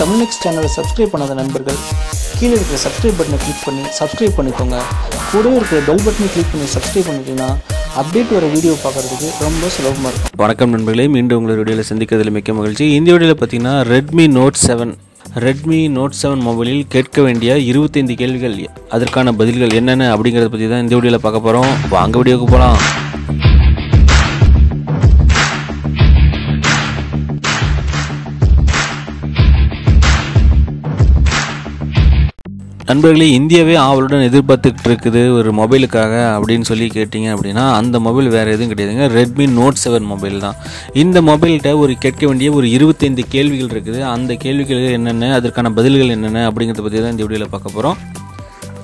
Tamil next சேனலை subscribe பண்ணாத நண்பர்கள் கீழே இருக்கிற சப்ஸ்கிரைப் பட்டனை கிளிக் பண்ணி சப்ஸ்கிரைப் பண்ணிக்கோங்க. கூடவே இருக்கிற பெல் பட்டனை கிளிக் பண்ணி சப்ஸ்கிரைப் பண்ணிட்டீங்கன்னா அப்டேட் வர வீடியோ பார்க்குறதுக்கு ரொம்ப சுலபமாக இருக்கும். வணக்கம் நண்பர்களே, மீண்டும் உங்களை வீடியோவில் சந்திக்கிறதுல மிக்க மகிழ்ச்சி. இந்த வீடியோவில் பார்த்தீங்கன்னா ரெட்மி நோட் 7 மொபைலில் கேட்க வேண்டிய 25 கேள்விகள், அதற்கான பதில்கள் என்னென்ன அப்படிங்கிறத பற்றி தான் இந்த வீடியோவில் பார்க்க போகிறோம். வாங்க வீடியோக்கு போகலாம். நண்பர்களே, இந்தியாவே ஆவலுடன் எதிர்பார்த்துக்கிட்டு இருக்குது ஒரு மொபைலுக்காக அப்படின்னு சொல்லி கேட்டிங்க அப்படின்னா அந்த மொபைல் வேறு எதுவும் கிடையாதுங்க, ரெட்மி நோட் 7 மொபைல் தான். இந்த மொபைல்கிட்ட கேட்க வேண்டிய ஒரு 25 கேள்விகள் இருக்குது. அந்த கேள்விகள் என்னென்ன, அதற்கான பதில்கள் என்னென்ன அப்படிங்கிறத பற்றி தான் இந்த வீடியோவில் பார்க்க போகிறோம்.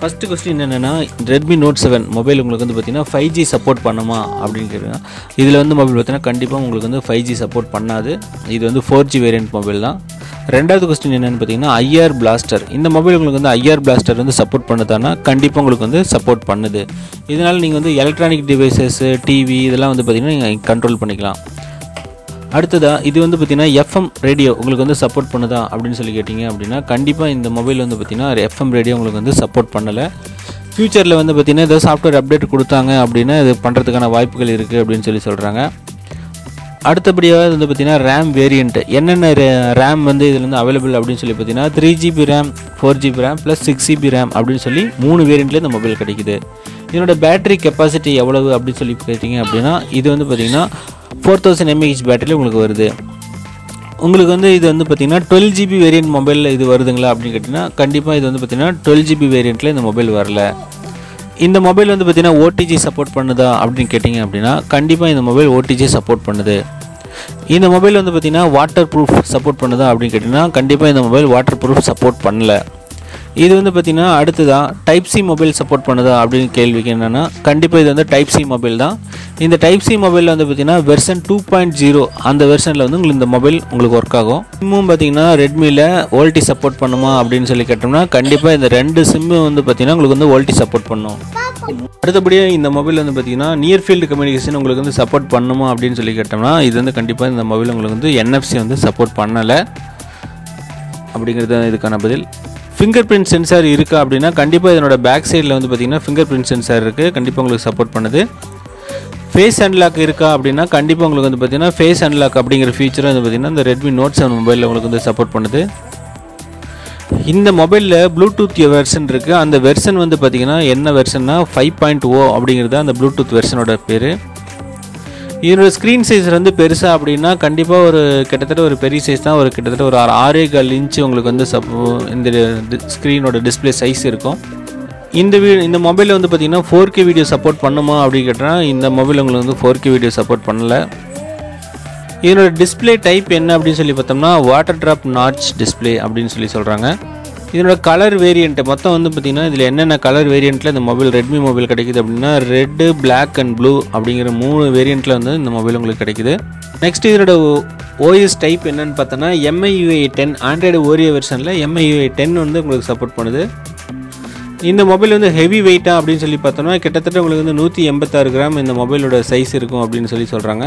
ஃபஸ்ட்டு கொஸ்டின் என்னென்னா, ரெட்மி நோட் 7 மொபைல் உங்களுக்கு பார்த்தீங்கன்னா 5G சப்போர்ட் பண்ணுமா அப்படின்னு கேட்குறேன். இதில் மொபைல் பார்த்தீங்கன்னா கண்டிப்பாக உங்களுக்கு 5G சப்போர்ட் பண்ணாது. இது 4G வேரியன்ட் மொபைல் தான். ரெண்டாவது கொஸ்டின் என்னென்னு பார்த்தீங்கன்னா, ஐஆர் பிளாஸ்டர். இந்த மொபைல் உங்களுக்கு ஐஆர் பிளாஸ்டர் சப்போர்ட் பண்ணுதானா? கண்டிப்பாக உங்களுக்கு சப்போர்ட் பண்ணுது. இதனால் நீங்கள் எலக்ட்ரானிக் டிவைசஸ், டிவி இதெல்லாம் பார்த்தீங்கன்னா நீங்கள் கண்ட்ரோல் பண்ணிக்கலாம். அடுத்ததாக இது பார்த்தீங்கன்னா எஃப்எம் ரேடியோ உங்களுக்கு சப்போர்ட் பண்ணுதா அப்படின்னு சொல்லி கேட்டிங்க அப்படின்னா கண்டிப்பாக இந்த மொபைல் பார்த்தீங்கன்னா எஃப்எம் ரேடியோ உங்களுக்கு சப்போர்ட் பண்ணலை. ஃப்யூச்சரில் பார்த்தீங்கன்னா ஏதோ சாஃப்ட்வேர் அப்டேட் கொடுத்தாங்க அப்படின்னா இது பண்ணுறதுக்கான வாய்ப்புகள் இருக்குது அப்படின்னு சொல்லி சொல்கிறாங்க. அடுத்தபடியாக பார்த்தீங்கன்னா ரேம் வேரியண்ட் என்னென்ன ரேம் இதில் அவைலபிள் அப்படின்னு சொல்லி பார்த்தீங்கன்னா 3GB RAM, 4GB RAM plus 6GB RAM அப்படின்னு சொல்லி 3 வேரியண்ட்டில் இந்த மொபைல் கிடைக்குது. இதனோட பேட்டரி கெப்பாசிட்டி எவ்வளவு அப்படின்னு சொல்லி கேட்டிங்க அப்படின்னா இது பார்த்தீங்கன்னா 4000 mAh பேட்டரியில் உங்களுக்கு வருது. உங்களுக்கு இது பார்த்தீங்கன்னா 12GB வேரியண்ட் மொபைலில் இது வருதுங்களா அப்படின்னு கேட்டிங்கன்னா கண்டிப்பாக இது பார்த்தீங்கன்னா 12GB வேரியண்ட்டில் இந்த மொபைல் வரல. இந்த மொபைல் பார்த்தீங்கன்னா ஓடிஜி சப்போர்ட் பண்ணுதா அப்படின்னு கேட்டிங்க அப்படின்னா கண்டிப்பாக இந்த மொபைல் ஓடிஜி சப்போர்ட் பண்ணுது. இந்த மொபைல் பார்த்தீங்கன்னா வாட்டர் ப்ரூஃப் சப்போர்ட் பண்ணுதா அப்படின்னு கேட்டிங்கன்னா கண்டிப்பாக இந்த மொபைல் வாட்டர் ப்ரூஃப் சப்போர்ட் பண்ணல. இது பார்த்தீங்கன்னா அடுத்ததான் டைப் சி மொபைல் சப்போர்ட் பண்ணுதா அப்படின்னு கேள்விக்கு என்னென்னா கண்டிப்பாக இது டைப் சி மொபைல் தான். இந்த டைப் சி மொபைலில் பார்த்தீங்கன்னா வெர்ஷன் 2.0 அந்த வெர்ஷனில் உங்களுக்கு இந்த மொபைல் உங்களுக்கு ஒர்க் ஆகும். சிம்மும் பார்த்தீங்கன்னா ரெட்மியில் வோல்டி சப்போர்ட் பண்ணுமா அப்படின்னு சொல்லி கேட்டோம்னா கண்டிப்பாக இந்த 2 சிம்மு பார்த்தீங்கன்னா உங்களுக்கு வோல்டி சப்போர்ட் பண்ணும். அடுத்தபடியாக இந்த மொபைல் பார்த்தீங்கன்னா நியர் ஃபீல்டு கம்யூனிகேஷன் உங்களுக்கு சப்போர்ட் பண்ணுமா அப்படின்னு சொல்லி கேட்டோம்னா இது கண்டிப்பாக இந்த மொபைல் உங்களுக்கு NFC சப்போர்ட் பண்ணலை அப்படிங்கிறது இதுக்கான பதில். ஃபிங்கர் பிரிண்ட் சென்சார் இருக்கா அப்படின்னா கண்டிப்பாக இதனோட பேக் சைடில் பார்த்தீங்கன்னா ஃபிங்கர் பிரிண்ட் சென்சார் இருக்குது, கண்டிப்பாக உங்களுக்கு சப்போர்ட் பண்ணுது. ஃபேஸ் அன்லாக் இருக்கா அப்படின்னா கண்டிப்பாக உங்களுக்கு பார்த்தீங்கன்னா ஃபேஸ் அன்லாக் அப்படிங்கிற ஃபீச்சரும் பார்த்தீங்கன்னா இந்த ரெட்மி நோட் 7 மொபைலில் உங்களுக்கு சப்போர்ட் பண்ணுது. இந்த மொபைலில் ப்ளூடூத் வெர்ஷன் இருக்குது. அந்த வெர்ஷன் பார்த்தீங்கன்னா என்ன வெர்ஷன்னா 5.0 அப்படிங்கிறது அந்த ப்ளூடூத் வெர்ஷனோட பேர். இதனோட ஸ்க்ரீன் சைஸ் பெருசாக அப்படின்னா கண்டிப்பாக கிட்டத்தட்ட ஒரு பெரிய சைஸ் தான், கிட்டத்தட்ட ஒரு 6.25 இன்ச்சு உங்களுக்கு இந்த ஸ்க்ரீனோட டிஸ்பிளே சைஸ் இருக்கும். இந்த மொபைலில் பார்த்தீங்கன்னா 4K வீடியோ சப்போர்ட் பண்ணுமா அப்படின்னு கேட்டால் இந்த மொபைல் உங்களுக்கு 4K வீடியோ சப்போர்ட் பண்ணலை. இதனோட டிஸ்பிளே டைப் என்ன அப்படின்னு சொல்லி பார்த்தோம்னா வாட்டர் ட்ராப் நாட்ச் டிஸ்பிளே அப்படின்னு சொல்லி சொல்கிறாங்க. இதனோட கலர் வேரியண்ட் மொத்தம் பார்த்தீங்கன்னா இதில் என்னென்ன கலர் வேரியண்ட்டில் இந்த மொபைல் ரெட்மி மொபைல் கிடைக்குது அப்படின்னா ரெட்டு, பிளாக் அண்ட் ப்ளூ அப்படிங்கிற 3 வேரியண்ட்டில் இந்த மொபைல் உங்களுக்கு கிடைக்குது. நெக்ஸ்ட் இதனோட ஓஎஸ் டைப் என்னன்னு பார்த்தோன்னா MIUI 10 ஆண்ட்ராய்டு ஓரியோ வெர்ஷனில் MIUI 10 உங்களுக்கு சப்போர்ட் பண்ணுது. இந்த மொபைல் ஹெவி வெயிட்டா அப்படின்னு சொல்லி பார்த்தோம்னா கிட்டத்தட்ட உங்களுக்கு 186 கிராம் இந்த மொபைலோட சைஸ் இருக்கும் அப்படின்னு சொல்லி சொல்கிறாங்க.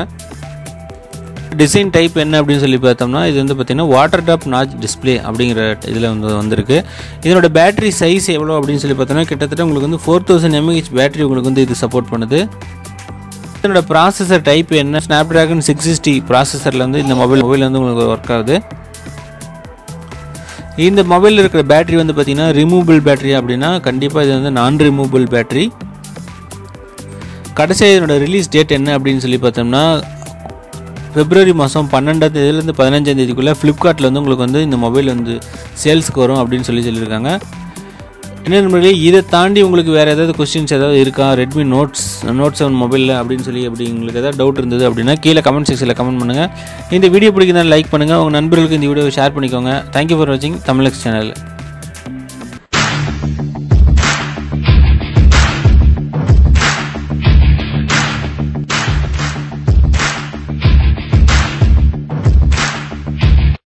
டிசைன் டைப் என்ன அப்படின்னு சொல்லி பார்த்தோம்னா இது பார்த்தீங்கன்னா வாட்டர் ட்ராப் நாட்ச் டிஸ்பிளே அப்படிங்கிற இதில் வந்திருக்கு. இதனோட பேட்டரி சைஸ் எவ்வளோ அப்படின்னு சொல்லி பார்த்தோம்னா கிட்டத்தட்ட உங்களுக்கு 4000 mAh பேட்டரி உங்களுக்கு இது சப்போர்ட் பண்ணுது. இதனோட ப்ராசஸர் டைப் என்ன, ஸ்னாப்டிராகன் 660 ப்ராசஸரில் இந்த மொபைல் உங்களுக்கு ஒர்க் ஆகுது. இந்த மொபைலில் இருக்கிற பேட்டரி பார்த்தீங்கன்னா ரிமூவபிள் பேட்டரி அப்படின்னா கண்டிப்பாக இது நான் ரிமூவபிள் பேட்டரி. கடைசியாக இதனோட ரிலீஸ் டேட் என்ன அப்படின்னு சொல்லி பார்த்தோம்னா February மாதம் 12ஆம் தேதியிலேருந்து 15ஆம் தேதிக்குள்ளே ஃப்ளிப்கார்ட்டில் உங்களுக்கு இந்த மொபைல் சேல்ஸுக்கு வரும் அப்படின்னு சொல்லியிருக்காங்க. என்ன இதை தாண்டி உங்களுக்கு வேறு ஏதாவது கொஸ்டின்ஸ் ஏதாவது இருக்கா ரெட்மி நோட் 7 மொபைலில் அப்படின்னு சொல்லி உங்களுக்கு ஏதாவது டவுட் இருந்தது அப்படின்னா கீழே கமெண்ட் செக்ஷனில் கமெண்ட் பண்ணுங்கள். இந்த வீடியோ பிடிக்குதுன்னா லைக் பண்ணுங்கள், உங்கள் நண்பர்களுக்கு இந்த வீடியோவை ஷேர் பண்ணிக்கோங்க. தேங்க்யூ ஃபார் வாட்சிங் தமிழ் சேனல்.